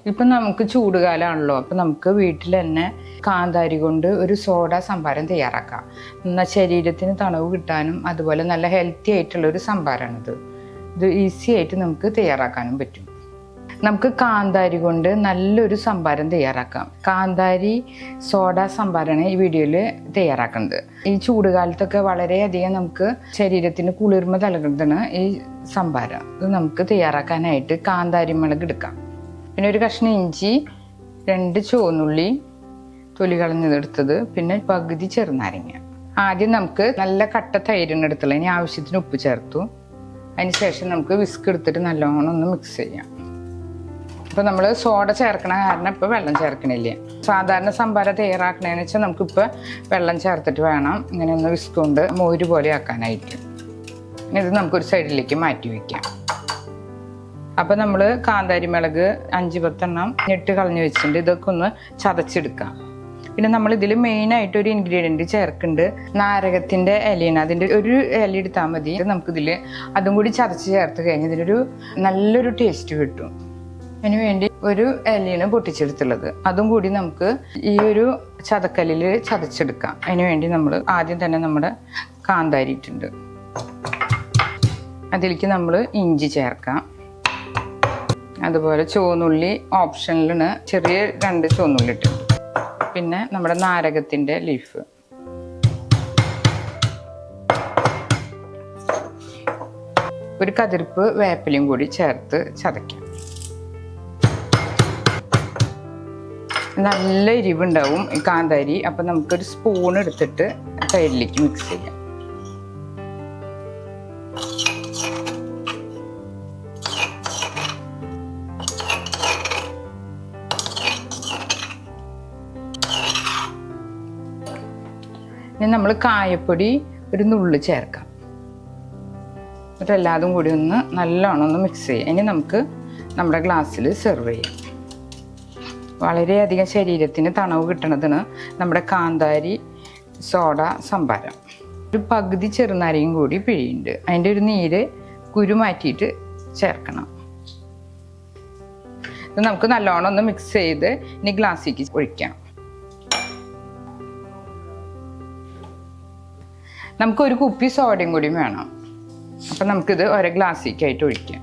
ഇപ്പം നമുക്ക് ചൂടുകാലമാണല്ലോ, അപ്പം നമുക്ക് വീട്ടിൽ തന്നെ കാന്താരി കൊണ്ട് ഒരു സോഡ സംഭാരം തയ്യാറാക്കാം. എന്നാൽ ശരീരത്തിന് തണവ് കിട്ടാനും അതുപോലെ നല്ല ഹെൽത്തി ആയിട്ടുള്ളൊരു സംഭാരമാണിത്. ഇത് ഈസി ആയിട്ട് നമുക്ക് തയ്യാറാക്കാനും പറ്റും. നമുക്ക് കാന്താരി കൊണ്ട് നല്ലൊരു സംഭാരം തയ്യാറാക്കാം. കാന്താരി സോഡ സംഭാരമാണ് ഈ വീഡിയോയിൽ തയ്യാറാക്കുന്നത്. ഈ ചൂടുകാലത്തൊക്കെ വളരെയധികം നമുക്ക് ശരീരത്തിന് കുളിർമ നൽകുന്നതാണ് ഈ സംഭാരം. ഇത് നമുക്ക് തയ്യാറാക്കാനായിട്ട് കാന്താരി മുളക് എടുക്കാം. പിന്നെ ഒരു കഷ്ണം ഇഞ്ചി, 2 ചുവന്നുള്ളി തൊലി കളഞ്ഞതെടുത്തത്, പിന്നെ പകുതി ചെറുനാരങ്ങ. ആദ്യം നമുക്ക് നല്ല കട്ട തൈരാണ് എടുത്തുള്ളത്. ഇനി ആവശ്യത്തിന് ഉപ്പ് ചേർത്തു. അതിന് ശേഷം നമുക്ക് വിസ്ക് എടുത്തിട്ട് നല്ലോണം ഒന്ന് മിക്സ് ചെയ്യാം. ഇപ്പോൾ നമ്മൾ സോഡ ചേർക്കണ കാരണം ഇപ്പോൾ വെള്ളം ചേർക്കണില്ല. സാധാരണ സംഭാരം തയ്യാറാക്കണതെന്ന് വെച്ചാൽ നമുക്കിപ്പോൾ വെള്ളം ചേർത്തിട്ട് വേണം ഇങ്ങനെ ഒന്ന് വിസ്ക് കൊണ്ട് മോര് പോലെ ആക്കാനായിട്ട്. ഇനി ഇത് നമുക്കൊരു സൈഡിലേക്ക് മാറ്റി വയ്ക്കാം. അപ്പോൾ നമ്മൾ കാന്താരി മുളക് 5-10 എണ്ണം ഞെട്ട് കളഞ്ഞ് വെച്ചിട്ടുണ്ട്. ഇതൊക്കെ ഒന്ന് ചതച്ചെടുക്കാം. പിന്നെ നമ്മൾ ഇതിൽ മെയിനായിട്ട് ഒരു ഇൻഗ്രീഡിയൻറ്റ് ചേർക്കുന്നുണ്ട്, നാരകത്തിൻ്റെ ഇലയാണ്. അതിൻ്റെ ഒരു ഇല എടുത്താൽ മതി. നമുക്കിതിൽ അതും കൂടി ചതച്ച് ചേർത്ത് കഴിഞ്ഞാൽ ഇതിനൊരു നല്ലൊരു ടേസ്റ്റ് കിട്ടും. അതിന് വേണ്ടി ഒരു ഇലയാണ് പൊട്ടിച്ചെടുത്തുള്ളത്. അതും കൂടി നമുക്ക് ഈ ഒരു ചതക്കല്ലിൽ ചതച്ചെടുക്കാം. അതിന് വേണ്ടി നമ്മൾ ആദ്യം തന്നെ നമ്മുടെ കാന്താരി ഇട്ടുണ്ട്. അതിലേക്ക് നമ്മൾ ഇഞ്ചി ചേർക്കാം. അതുപോലെ ചുവന്നുള്ളി ഓപ്ഷനിലാണ്, ചെറിയ 2 ചുവന്നുള്ളി ഇട്ടുണ്ട്. പിന്നെ നമ്മുടെ നാരകത്തിൻ്റെ ലീഫ്, ഒരു കതിർപ്പ് വേപ്പിലയും കൂടി ചേർത്ത് ചതയ്ക്കാം. നല്ല എരിവുണ്ടാവും ഈ കാന്താരി. അപ്പം നമുക്കൊരു സ്പൂൺ എടുത്തിട്ട് സൈഡിലേക്ക് മിക്സ് ചെയ്യാം. ഇനി നമ്മൾ കായപ്പൊടി ഒരു നുള്ള് ചേർക്കാം. എന്നിട്ട് എല്ലാതും കൂടി ഒന്ന് നല്ലോണം ഒന്ന് മിക്സ് ചെയ്യാം. ഇനി നമുക്ക് നമ്മുടെ ഗ്ലാസ്സിൽ സെർവ് ചെയ്യാം. വളരെയധികം ശരീരത്തിന് തണവ് കിട്ടണതാണ് നമ്മുടെ കാന്താരി സോഡ സംഭാരം. ഒരു പകുതി ചെറുനാരയും കൂടി പിഴിയുണ്ട്. അതിൻ്റെ ഒരു നീര് കുരു മാറ്റിയിട്ട് ചേർക്കണം. ഇത് നമുക്ക് നല്ലോണം ഒന്ന് മിക്സ് ചെയ്ത് ഇനി ഗ്ലാസ്സിലേക്ക് ഒഴിക്കാം. നമുക്കൊരു കുപ്പി സോഡയും കൂടി വേണം. അപ്പം നമുക്കിത് ഒരേ ഗ്ലാസ്സിലേക്കായിട്ട് ഒഴിക്കാം.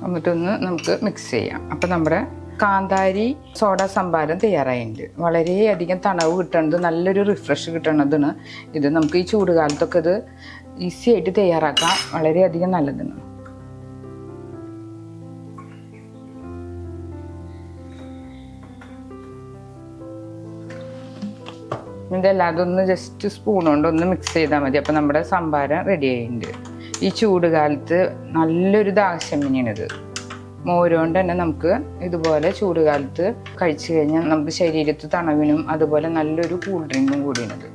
എന്നിട്ടൊന്ന് നമുക്ക് മിക്സ് ചെയ്യാം. അപ്പം നമ്മുടെ കാന്താരി സോഡ സംഭാരം തയ്യാറായിട്ടുണ്ട്. വളരെയധികം തണവ് കിട്ടണത്, നല്ലൊരു റിഫ്രഷ് കിട്ടണതാണ് ഇത്. നമുക്ക് ഈ ചൂടുകാലത്തൊക്കെ ഇത് ഈസി ആയിട്ട് തയ്യാറാക്കാം. വളരെയധികം നല്ലതാണ്. ഇതെല്ലാതും ഒന്ന് ജസ്റ്റ് സ്പൂൺ കൊണ്ട് ഒന്ന് മിക്സ് ചെയ്താൽ മതി. അപ്പം നമ്മുടെ സംഭാരം റെഡി ആയിട്ടുണ്ട്. ഈ ചൂടുകാലത്ത് നല്ലൊരു ദാഹശമനിയാണിത്. മോരുകൊണ്ട് തന്നെ നമുക്ക് ഇതുപോലെ ചൂടുകാലത്ത് കഴിച്ചു കഴിഞ്ഞാൽ നമുക്ക് ശരീരത്ത് തണവിനും അതുപോലെ നല്ലൊരു കൂൾ ഡ്രിങ്കും കൂടിയാണിത്.